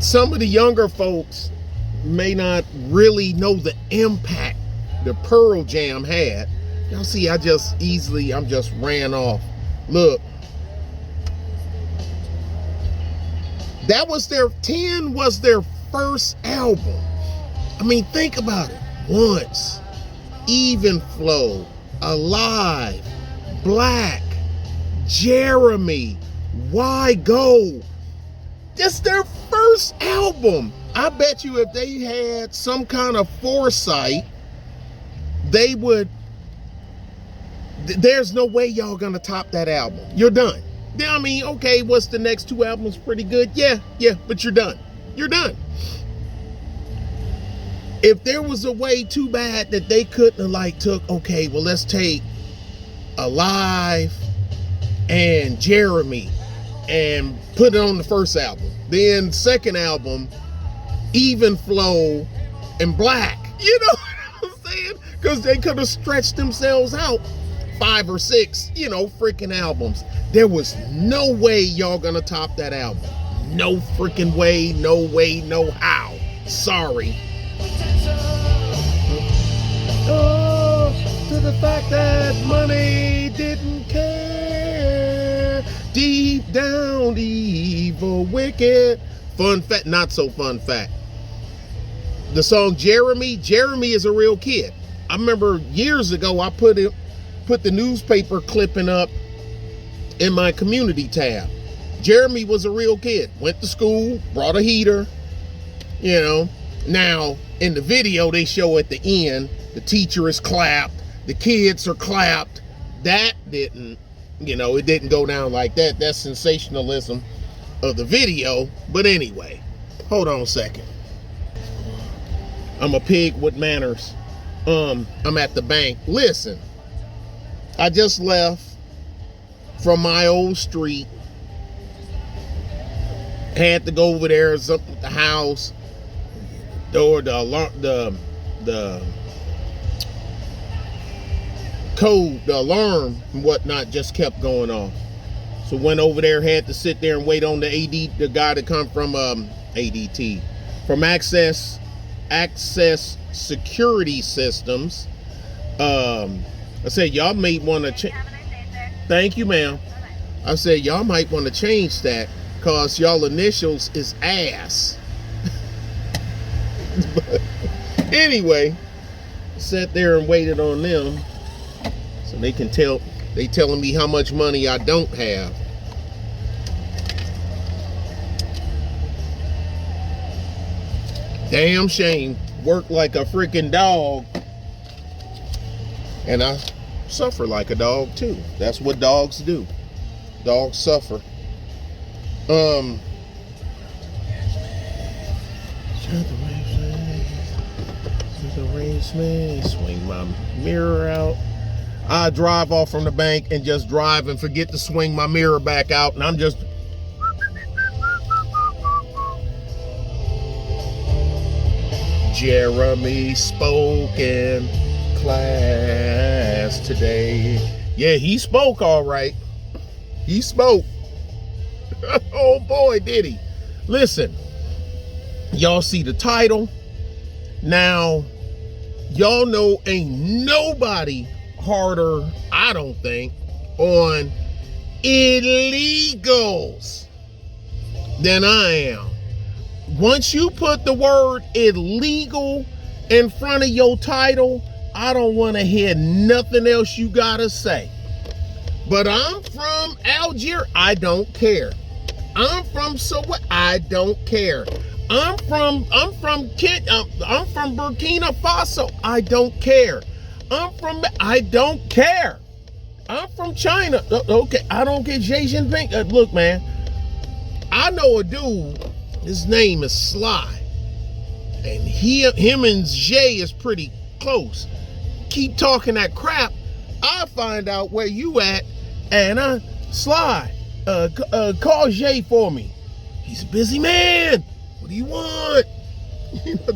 some of the younger folks may not really know the impact the Pearl Jam had. Y'all see, I'm just ran off. Look, that was their 10 was their first album. I mean, think about it. Once, Even Flow, Alive, Black, Jeremy, Why Go. That's their first album. I bet you if they had some kind of foresight, they would. There's no way y'all gonna top that album. You're done. I mean, okay, what's the next 2 albums? Pretty good. Yeah, but you're done. You're done. If there was a way, too bad that they couldn't have took, okay, well, let's take Alive and Jeremy and put it on the first album. Then second album, Even Flow and Black. You know what I'm saying? Because they could have stretched themselves out 5 or 6, freaking albums. There was no way y'all gonna top that album. No freaking way, no how. Sorry. Oh, to the fact that money didn't care. Deep down, evil, wicked. Fun fact, not so fun fact. The song Jeremy is a real kid. I remember years ago I put the newspaper clipping up in my community tab. Jeremy was a real kid. Went to school, brought a heater, Now, in the video they show at the end, the teacher is clapped, the kids are clapped. That didn't, it didn't go down like that. That's sensationalism of the video. But anyway, hold on a second. I'm a pig with manners. I'm at the bank. Listen, I just left from my old street. Had to go over there, something at the house. Door, the code, the alarm and whatnot just kept going off. So went over there, had to sit there and wait on the guy to come from ADT, from Access Security Systems. I said, y'all may want to change. Thank you, ma'am. I said, y'all might want to change that because y'all initials is ass. But anyway, sat there and waited on them so they can they telling me how much money I don't have. Damn shame. Work like a freaking dog. And I suffer like a dog too. That's what dogs do. Dogs suffer. Swing my mirror out. I drive off from the bank and just drive and forget to swing my mirror back out, and I'm just Jeremy spoke in class today. Yeah, he spoke all right. He spoke. Oh boy, did he. Listen, y'all see the title. Now, y'all know ain't nobody harder, I don't think, on illegals than I am. Once you put the word illegal in front of your title, I don't want to hear nothing else you gotta say. But I'm from Algiers, I don't care. I'm from I don't care. I'm from Burkina Faso, I don't care. I don't care. I'm from China. Okay, I don't get Xi Jinping. Look, man, I know a dude. His name is Sly, and him and Jay is pretty close. Keep talking that crap, I'll find out where you at, and Sly, call Jay for me. He's a busy man. What do you want?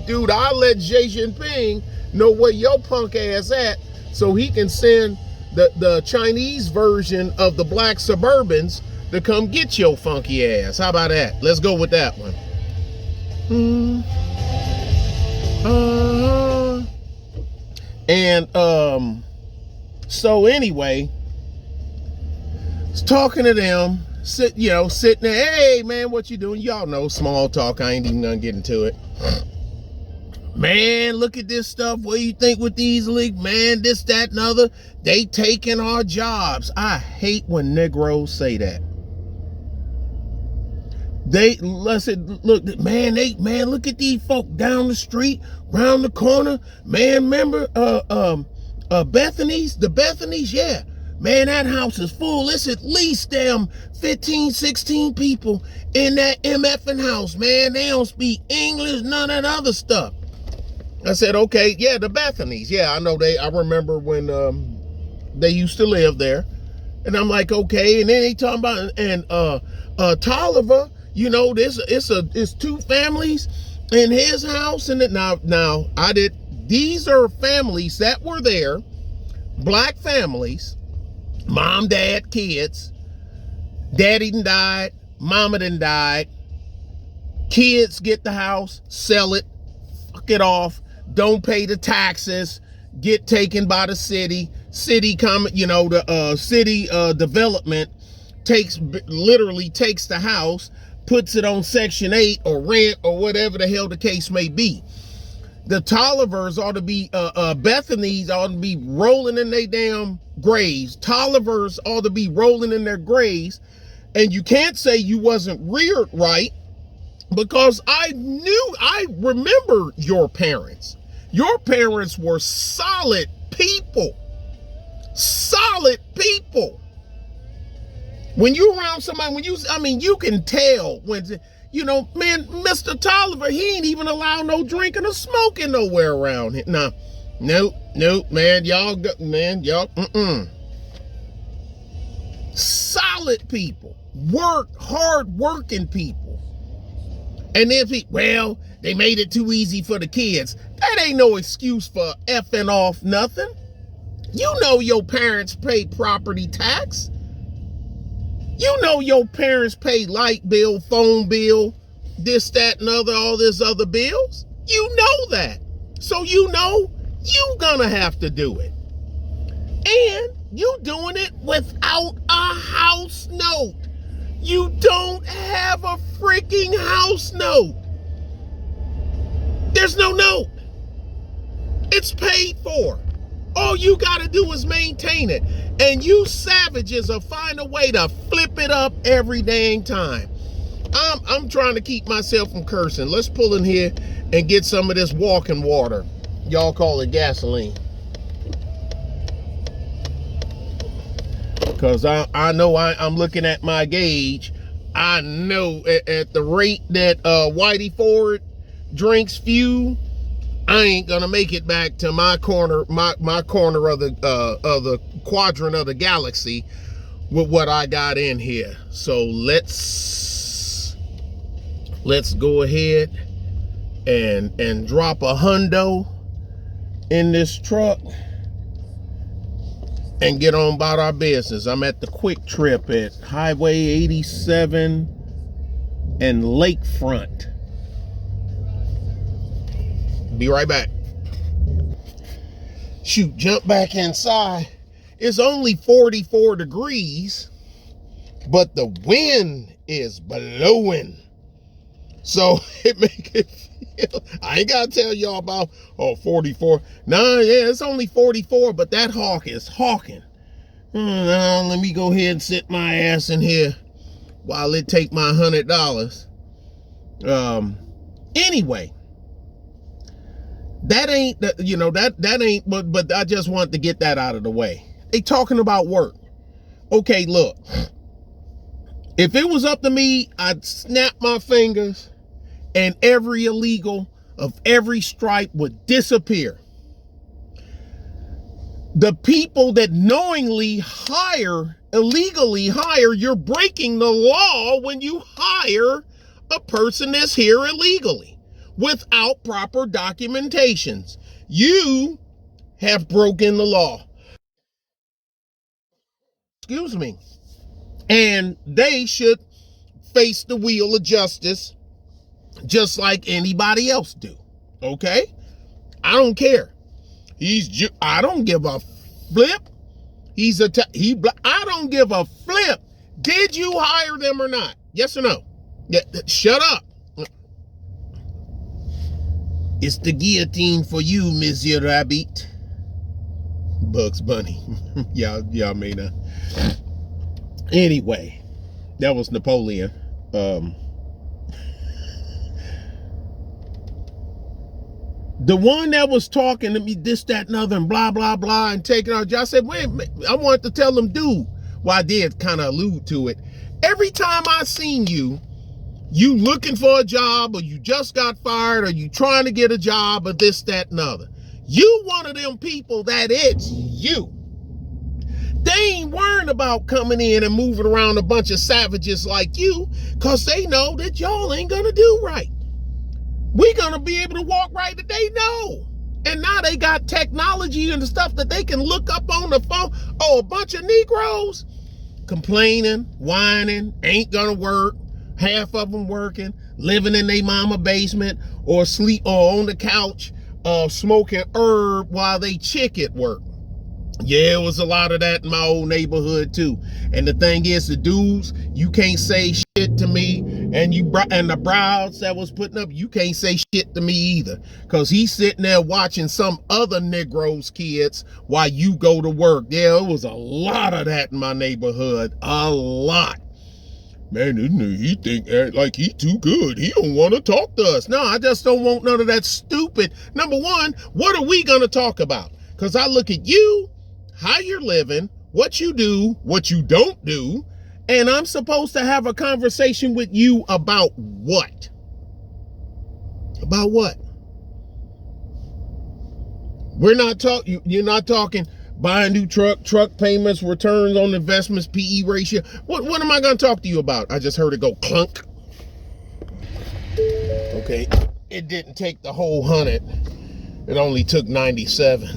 Dude, I'll let Xi Jinping know where your punk ass at so he can send the Chinese version of the black Suburbans to come get your funky ass. How about that? Let's go with that one. Mm, uh, and so anyway, I was talking to them, sitting there. Hey man, what you doing? Y'all know small talk. I ain't even gonna get into it. Man, look at this stuff. What do you think with these leagues? Man, this, that, and other. They taking our jobs. I hate when Negroes say that. Look, man, look at these folk down the street, round the corner. Man, remember, Bethany's? The Bethany's, yeah. Man, that house is full. It's at least damn 15, 16 people in that MFing house, man. They don't speak English, none of that other stuff. I said, okay, yeah, the Bethany's. Yeah, I know I remember when they used to live there. And I'm like, okay. And then they talking about, and Tolliver, it's two families in his house. And now these are families that were there, black families, mom, dad, kids. Daddy done died, mama done died. Kids get the house, sell it, fuck it off, don't pay the taxes, get taken by the city. City city development literally takes the house, puts it on Section 8 or rent or whatever the hell the case may be. The Tollivers ought to be, Bethany's ought to be rolling in their damn graves. Tollivers ought to be rolling in their graves. And you can't say you wasn't reared right, because I remember your parents. Your parents were solid people. Solid people. When you around somebody, you can tell when, man, Mr. Tolliver, he ain't even allowed no drinking or smoking nowhere around here. Nah, nope, man, solid people. Hard working people. And then they made it too easy for the kids. That ain't no excuse for effing off nothing. You know your parents pay property tax. You know your parents pay light bill, phone bill, this, that, and all this other bills. You know that. So you know you gonna have to do it. And you doing it without a house note. You don't have a freaking house note. There's no note. It's paid for. All you gotta do is maintain it. And you savages will find a way to flip it up every dang time. I'm trying to keep myself from cursing. Let's pull in here and get some of this walking water. Y'all call it gasoline. Because I know I'm looking at my gauge. I know at the rate that Whitey Ford drinks fuel, I ain't gonna make it back to my corner, my corner of the quadrant of the galaxy with what I got in here. So let's go ahead and drop a hundo in this truck and get on about our business. I'm at the Quick Trip at Highway 87 and Lakefront. Be right back. Shoot, jump back inside. It's only 44 degrees, but the wind is blowing. So it make it feel, I ain't gotta tell y'all about 44. Nah, yeah, it's only 44, but that hawk is hawking. Let me go ahead and sit my ass in here while it take my $100. Anyway, that ain't that ain't, but I just want to get that out of the way. They talking about work. Okay, look, if it was up to me, I'd snap my fingers and every illegal of every stripe would disappear. The people that knowingly illegally hire, you're breaking the law when you hire a person that's here illegally without proper documentations. You have broken the law. Excuse me. And they should face the wheel of justice just like anybody else do. Okay? I don't care. I don't give a flip. I don't give a flip. Did you hire them or not? Yes or no? Yeah, shut up. It's the guillotine for you, Monsieur Rabbit. Bugs Bunny. y'all may not. Anyway, that was Napoleon. The one that was talking to me, this, that, and other, and blah, blah, blah, and taking out, I said, wait, I wanted to tell them, dude. Well, I did kind of allude to it. Every time I seen you looking for a job, or you just got fired, or you trying to get a job, or this, that, and other. You one of them people that it's you. They ain't worrying about coming in and moving around a bunch of savages like you, because they know that y'all ain't going to do right. We're going to be able to walk right that they know. And now they got technology and the stuff that they can look up on the phone. Oh, a bunch of Negroes complaining, whining, ain't going to work. Half of them working, living in their mama basement, or sleep or on the couch, smoking herb while they chick at work. Yeah, it was a lot of that in my old neighborhood too. And the thing is, the dudes, you can't say shit to me, and the browse that was putting up, you can't say shit to me either, because he's sitting there watching some other Negroes' kids while you go to work. Yeah, it was a lot of that in my neighborhood, a lot. Man, he think like he too good. He don't want to talk to us. No, I just don't want none of that stupid. Number one, what are we going to talk about? Because I look at you, how you're living, what you do, what you don't do, and I'm supposed to have a conversation with you about what? About what? You're not talking buy a new truck payments, returns on investments, PE ratio. What am I going to talk to you about? I just heard it go clunk. Okay, it didn't take the whole 100. It only took 97.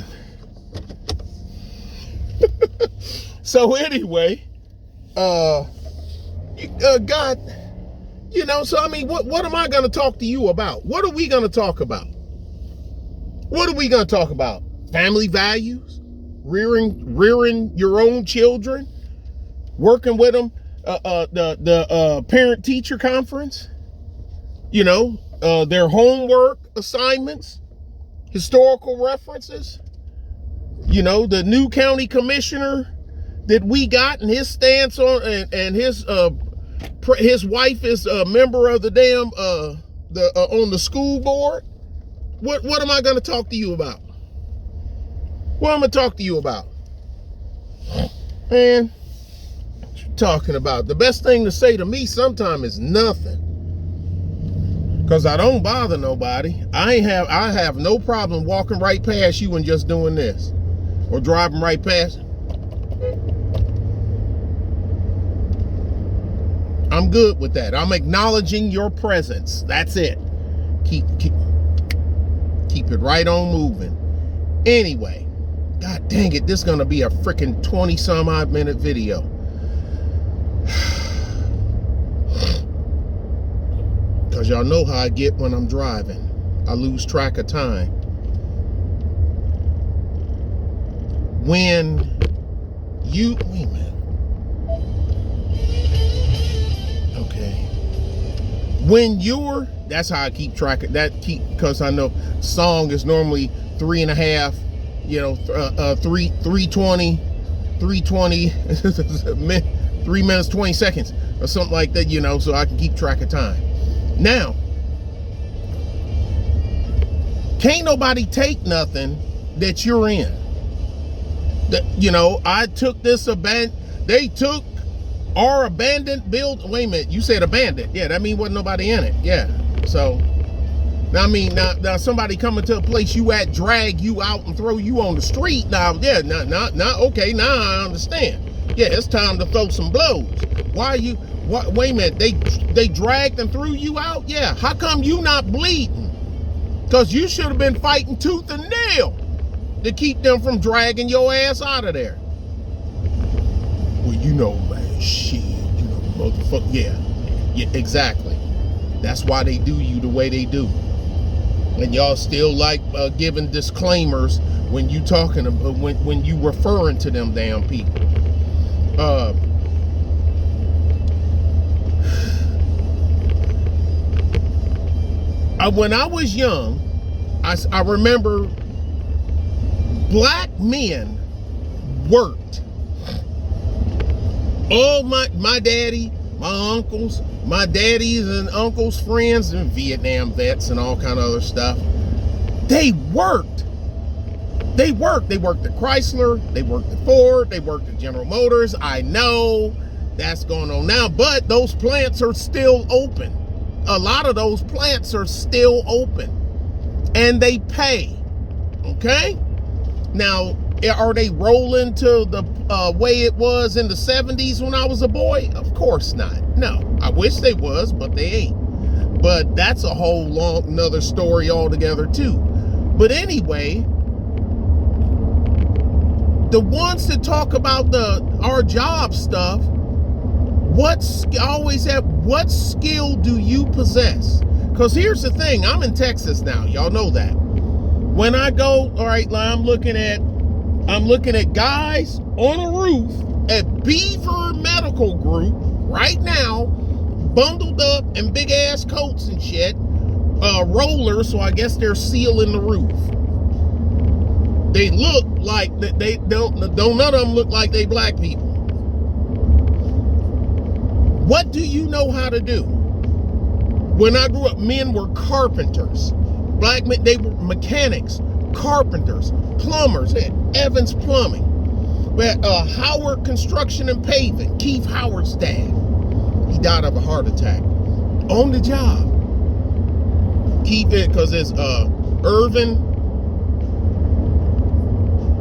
So anyway, God, so I mean, what am I going to talk to you about? What are we going to talk about? What are we going to talk about? Family values? Rearing your own children, working with them, the parent-teacher conference, their homework assignments, historical references, the new county commissioner that we got, and his stance on, and his wife is a member of the damn on the school board. What am I going to talk to you about? What am I going to talk to you about? Man, what you talking about? The best thing to say to me sometime is nothing. Because I don't bother nobody. I have no problem walking right past you and just doing this. Or driving right past. I'm good with that. I'm acknowledging your presence. That's it. Keep it right on moving. Anyway. God dang it, this is going to be a freaking 20 some odd minute video. Because y'all know how I get when I'm driving. I lose track of time. Wait a minute. Okay. That's how I keep track of that, because I know song is normally 3.5. 3:20, 3 minutes, 20 seconds or something like that, so I can keep track of time. Now, can't nobody take nothing that you're in. I took this they took our abandoned build. Wait a minute, you said abandoned. Yeah, that means wasn't nobody in it. Yeah, so. Now somebody coming to a place you at, drag you out and throw you on the street. Now, yeah, okay, now I understand. Yeah, it's time to throw some blows. Wait a minute, they dragged and threw you out? Yeah, how come you not bleeding? Because you should have been fighting tooth and nail to keep them from dragging your ass out of there. Well, man, shit, motherfucker, yeah, exactly. That's why they do you the way they do. And y'all still like giving disclaimers when you talking about when you referring to them damn people. When I was young, I remember black men worked. All my daddy, my uncles, my daddies and uncles' friends, and Vietnam vets and all kind of other stuff. They worked. They worked at Chrysler, they worked at Ford, they worked at General Motors. I know that's going on now, but those plants are still open. A lot of those plants are still open and they pay. Okay? Now, are they rolling to the way it was in the 70s when I was a boy? Of course not. No, I wish they was, but they ain't. But that's a whole another story altogether too. But anyway, the ones that talk about our job stuff, what skill do you possess? Because here's the thing, I'm in Texas now, y'all know that. When I go, all right, I'm looking at guys on a roof at Beaver Medical Group right now, bundled up in big ass coats and shit, rollers, so I guess they're sealing the roof. They look like they don't none of them look like they black people. What do you know how to do? When I grew up, men were carpenters. Black men, they were mechanics, carpenters, plumbers. They had Evans Plumbing. We had Howard Construction and Paving, Keith Howard's dad. He died of a heart attack on the job. Keith, because it's Irvin.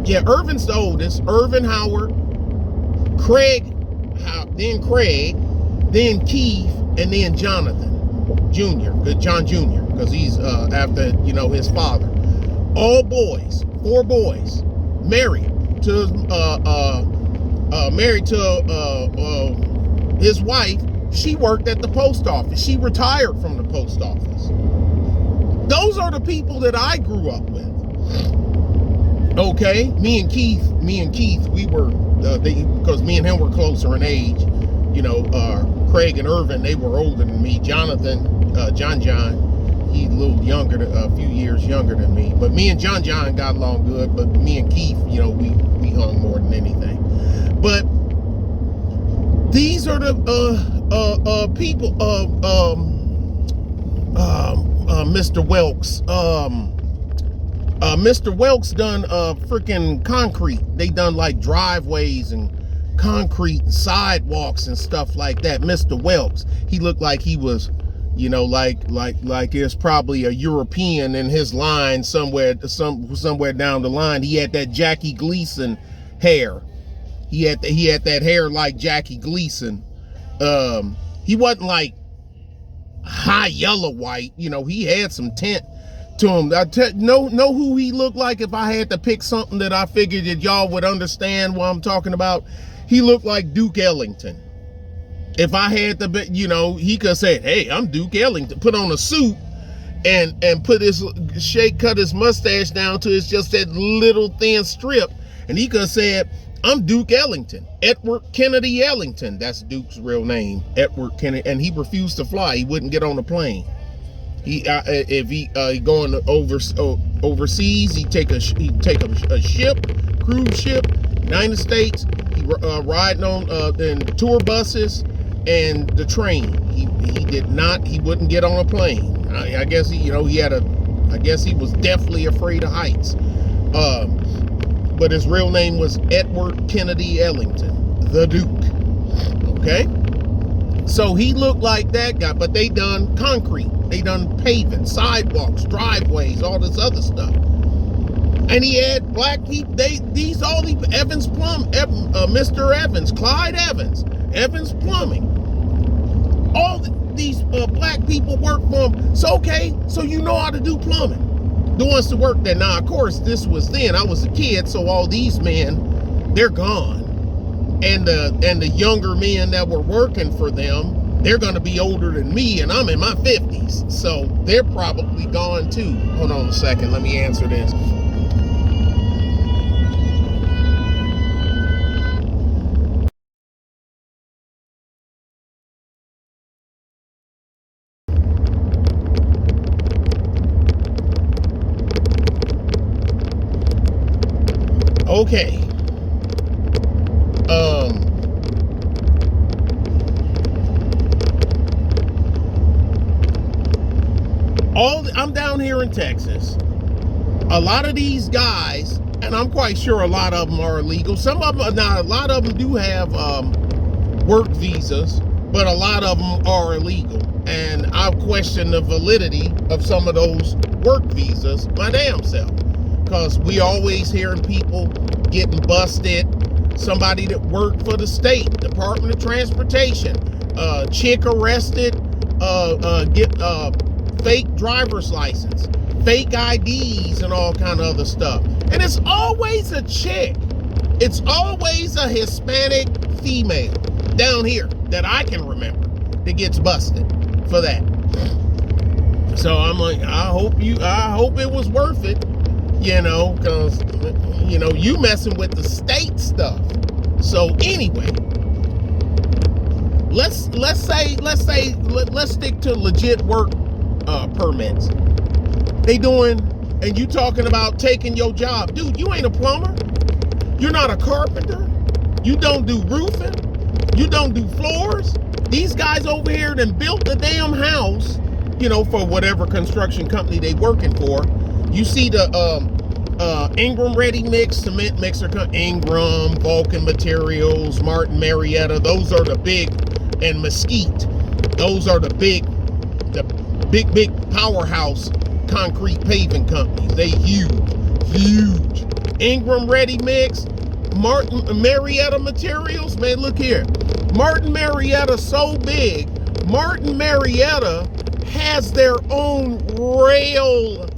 Yeah, Irvin's the oldest. Irvin Howard, Craig, then Keith, and then Jonathan Jr., John Jr., because he's after, his father. All boys, 4 boys, married to his wife. She worked at the post office. She retired from the post office. Those are the people that I grew up with. Okay, me and Keith, we were, because me and him were closer in age. Craig and Irvin, they were older than me. Jonathan, John, he's a little younger, a few years younger than me. But me and John got along good. But me and Keith, we hung more than anything. But these are the people. Mr. Welks. Mr. Welks done freaking concrete. They done like driveways and concrete and sidewalks and stuff like that. Mr. Welks, he looked like he was, like it's probably a European in his line somewhere down the line. He had that Jackie Gleason hair. He had that hair like Jackie Gleason. He wasn't like high yellow white. He had some tint to him. Know who he looked like if I had to pick something that I figured that y'all would understand what I'm talking about. He looked like Duke Ellington. If I had to, he could say, "Hey, I'm Duke Ellington." Put on a suit and cut his mustache down to it's just that little thin strip, and he could have said, "I'm Duke Ellington, Edward Kennedy Ellington." That's Duke's real name, Edward Kennedy. And he refused to fly. He wouldn't get on a plane. If he going overseas, he take a ship, cruise ship, United States. He riding on in tour buses and the train. He wouldn't get on a plane. I guess he was definitely afraid of heights. But his real name was Edward Kennedy Ellington, the Duke. Okay? So he looked like that guy, but they done concrete. They done paving, sidewalks, driveways, all this other stuff. And he had black people, all these Evans Plumbing, Mr. Evans, Clyde Evans, Evans Plumbing. All these black people work for him. So, okay, so you know how to do plumbing. The ones to work there. Now, of course, this was then. I was a kid, so all these men, they're gone. And the younger men that were working for them, they're going to be older than me, and I'm in my 50s. So they're probably gone too. Hold on a second. Let me answer this. Okay. I'm down here in Texas. A lot of these guys, and I'm quite sure a lot of them are illegal. Some of them, now a lot of them do have work visas, but a lot of them are illegal. And I question the validity of some of those work visas my damn self. Because we always hearing people getting busted. Somebody that worked for the state Department of Transportation, chick arrested, get fake driver's license, fake IDs, and all kind of other stuff. And it's always a chick. It's always a Hispanic female down here that I can remember that gets busted for that. So I'm like, I hope it was worth it, you know, because, you know, you messing with the state stuff. So anyway, let's stick to legit work permits. They doing, and you talking about taking your job. Dude, you ain't a plumber. You're not a carpenter. You don't do roofing. You don't do floors. These guys over here done built the damn house, you know, for whatever construction company they working for. You see the Ingram Ready Mix, cement mixer, Ingram, Vulcan Materials, Martin Marietta. Those are the big, and Mesquite. Those are the big powerhouse concrete paving companies. They huge. Ingram Ready Mix, Martin Marietta Materials. Man, look here. Martin Marietta so big. Martin Marietta has their own rail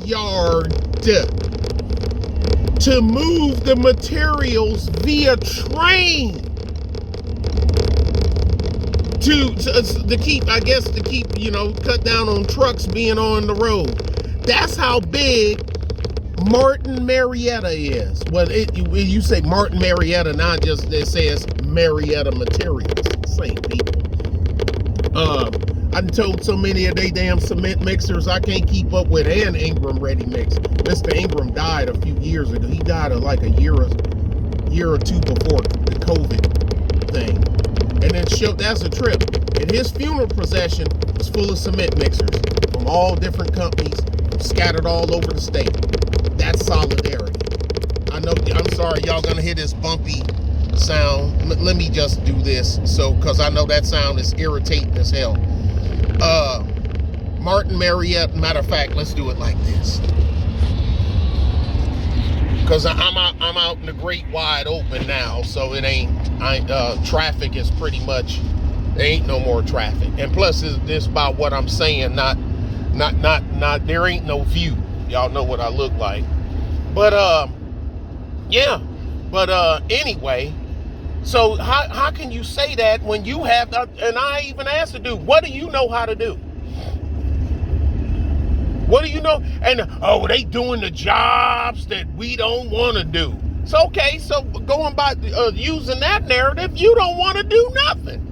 yard to move the materials via train to keep, you know, cut down on trucks being on the road. That's how big Martin Marietta is. Well, you say Martin Marietta, not just it says Marietta Materials. Same people. I told so many of they damn cement mixers I can't keep up with, and Ingram Ready Mix. Mr. Ingram died a few years ago. He died like a year or two before the COVID thing. And then that's a trip. And his funeral procession was full of cement mixers from all different companies scattered all over the state. That's solidarity. I know, I'm sorry, y'all gonna hear this bumpy sound. Let me just do this, because I know that sound is irritating as hell. Martin Marietta, matter of fact, let's do it like this. Because I'm out in the great wide open now, so traffic is pretty much, there ain't no more traffic. And plus, this about what I'm saying, not, there ain't no view. Y'all know what I look like. But, yeah. But, anyway, so how can you say that when you have, and I even asked the dude, what do you know how to do? What do you know? And, they doing the jobs that we don't want to do. So, okay, so going by using that narrative, you don't want to do nothing.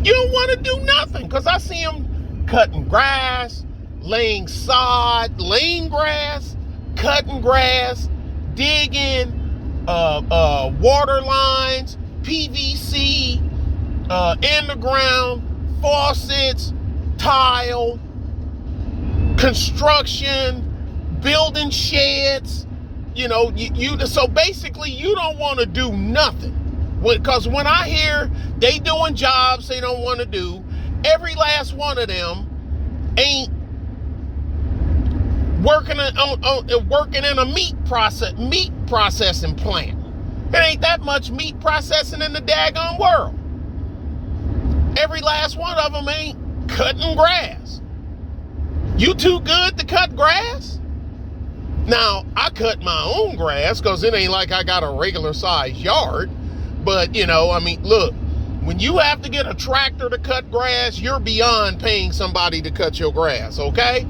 You don't want to do nothing, because I see them cutting grass, laying sod, laying grass, cutting grass, digging, water lines, PVC, in the ground, faucets, tile, construction, building sheds. You know, so basically you don't want to do nothing. Because when I hear they doing jobs they don't want to do, every last one of them ain't working in a meat processing plant. There ain't that much meat processing in the daggone world. Every last one of them ain't cutting grass. You too good to cut grass? Now, I cut my own grass because it ain't like I got a regular size yard. But, you know, I mean, look, When you have to get a tractor to cut grass, you're beyond paying somebody to cut your grass, okay?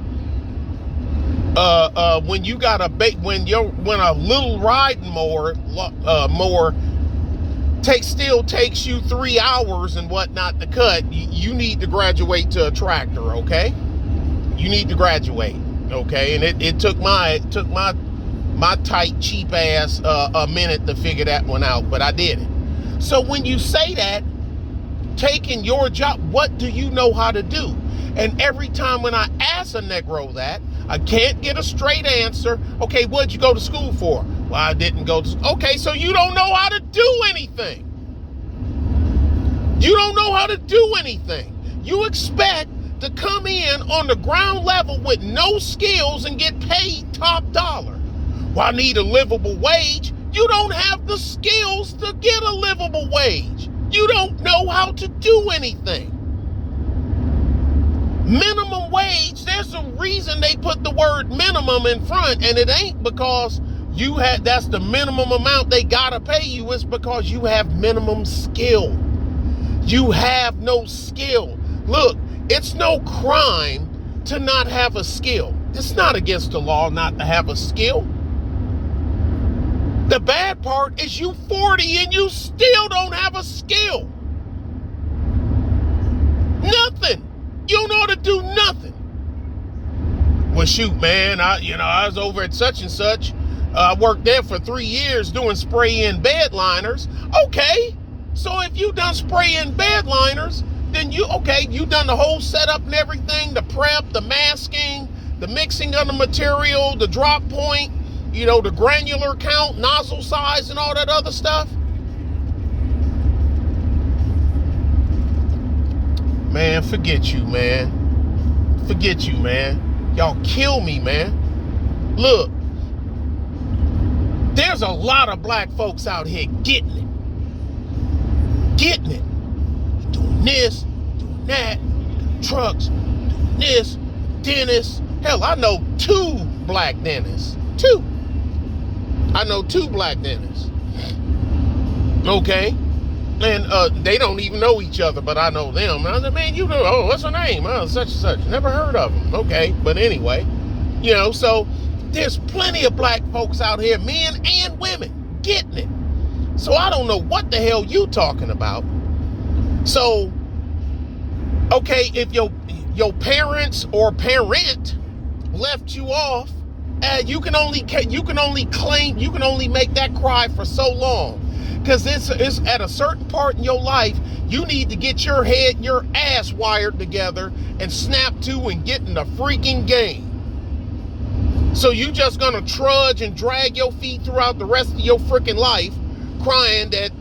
When you got when a little riding mower still takes you 3 hours and whatnot to cut, you need to graduate to a tractor, okay? You need to graduate, okay? And it took my tight, cheap ass a minute to figure that one out, but I did it. So when you say that, taking your job, what do you know how to do? And every time when I ask a Negro that, I can't get a straight answer. Okay, what'd you go to school for? Well, I didn't go to. Okay, so you don't know how to do anything. You don't know how to do anything. You expect to come in on the ground level with no skills and get paid top dollar. Well, I need a livable wage. You don't have the skills to get a livable wage. You don't know how to do anything. Minimum wage, there's a reason they put the word minimum in front, and it ain't because that's the minimum amount they gotta pay you. It's because you have minimum skill. You have no skill. Look, it's no crime to not have a skill. It's not against the law not to have a skill. The bad part is you 40 and you still don't have a skill. Nothing. You don't know how to do nothing. Well, shoot, man, I was over at such and such. I worked there for 3 years doing spray-in bed liners. Okay, so if you done spray-in bed liners, then you done the whole setup and everything, the prep, the masking, the mixing of the material, the drop point, the granular count, nozzle size, and all that other stuff. Man, forget you, man. Forget you, man. Y'all kill me, man. Look, there's a lot of black folks out here getting it. Getting it. Doing this, doing that, trucks, doing this, dentists. Hell, I know 2 black dentists. 2. I know 2 black dentists. Okay? And they don't even know each other, but I know them. And I said, man, what's her name? Such and such. Never heard of them. Okay, but anyway, so there's plenty of black folks out here, men and women, getting it. So I don't know what the hell you talking about. So, okay, if your parents or parent left you off, you can only make that cry for so long. Because it's at a certain part in your life, you need to get your head and your ass wired together and snap to and get in the freaking game. So you just gonna trudge and drag your feet throughout the rest of your freaking life, crying that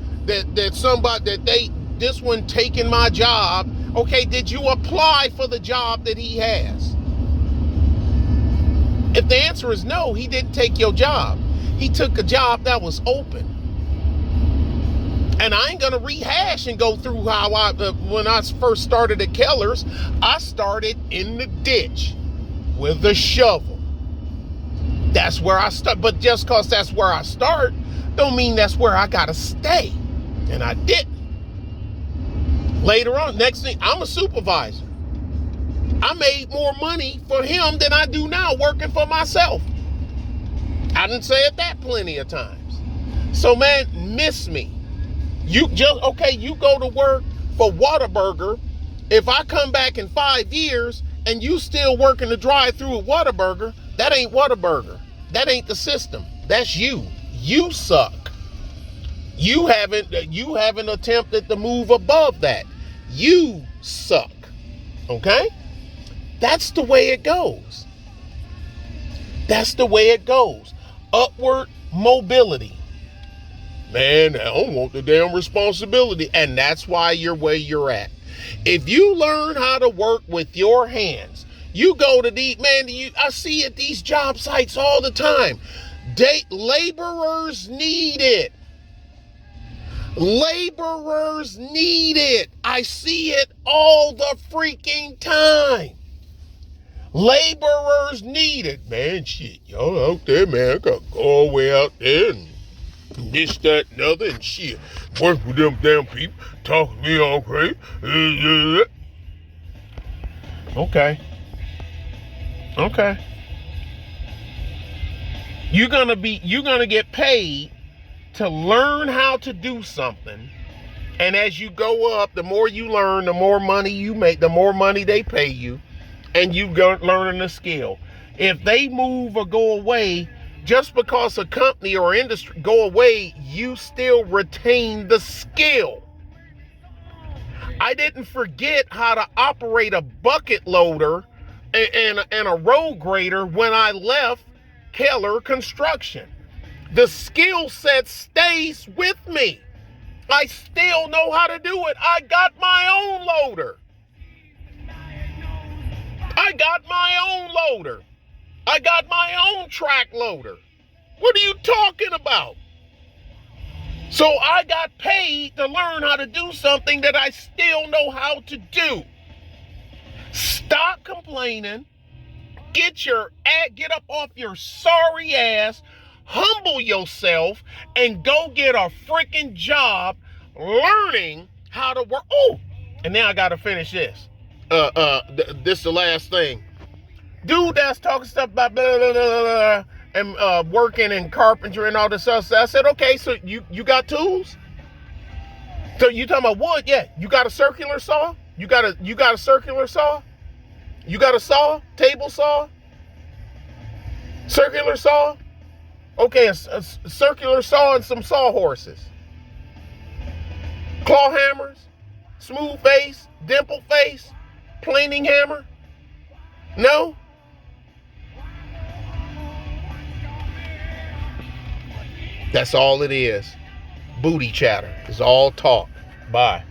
this one taking my job. Okay, did you apply for the job that he has? If the answer is no, he didn't take your job. He took a job that was open. And I ain't gonna rehash and go through how when I first started at Keller's, I started in the ditch with a shovel. That's where I start. But just cause that's where I start, don't mean that's where I gotta stay. And I didn't. Later on, next thing, I'm a supervisor. I made more money for him than I do now working for myself. I done said that plenty of times. So man, miss me. You go to work for Whataburger. If I come back in 5 years and you still working to drive through at Whataburger, that ain't Whataburger. That ain't the system. That's you. You suck. You haven't attempted to move above that. You suck. Okay? That's the way it goes. That's the way it goes. Upward mobility. Man, I don't want the damn responsibility. And that's why you're where you're at. If you learn how to work with your hands, you go to I see at these job sites all the time. Laborers need it. Laborers need it. I see it all the freaking time. Laborers need it. Man, shit, y'all out there, man, I gotta go all the way out there and This, that, and other, and shit. Work with them damn people, talking to me all crazy. Okay. You're gonna get paid to learn how to do something. And as you go up, the more you learn, the more money you make, the more money they pay you, and you go learning the skill. If they move or go away, just because a company or industry go away, you still retain the skill. I didn't forget how to operate a bucket loader and a road grader when I left Keller Construction. The skill set stays with me. I still know how to do it. I got my own loader. I got my own track loader. What are you talking about? So I got paid to learn how to do something that I still know how to do. Stop complaining. Get up off your sorry ass, humble yourself, and go get a freaking job learning how to work. Oh, and now I gotta finish this. This is the last thing. Dude that's talking stuff about blah, blah, blah, blah, and working in carpentry and all this stuff. So I said, okay, so you got tools? So you talking about wood? Yeah. You got a circular saw? You got a circular saw? You got a saw? Table saw? Circular saw? Okay, a circular saw and some sawhorses. Claw hammers? Smooth face? Dimple face? Planing hammer? No? That's all it is. Booty chatter. It's all talk. Bye.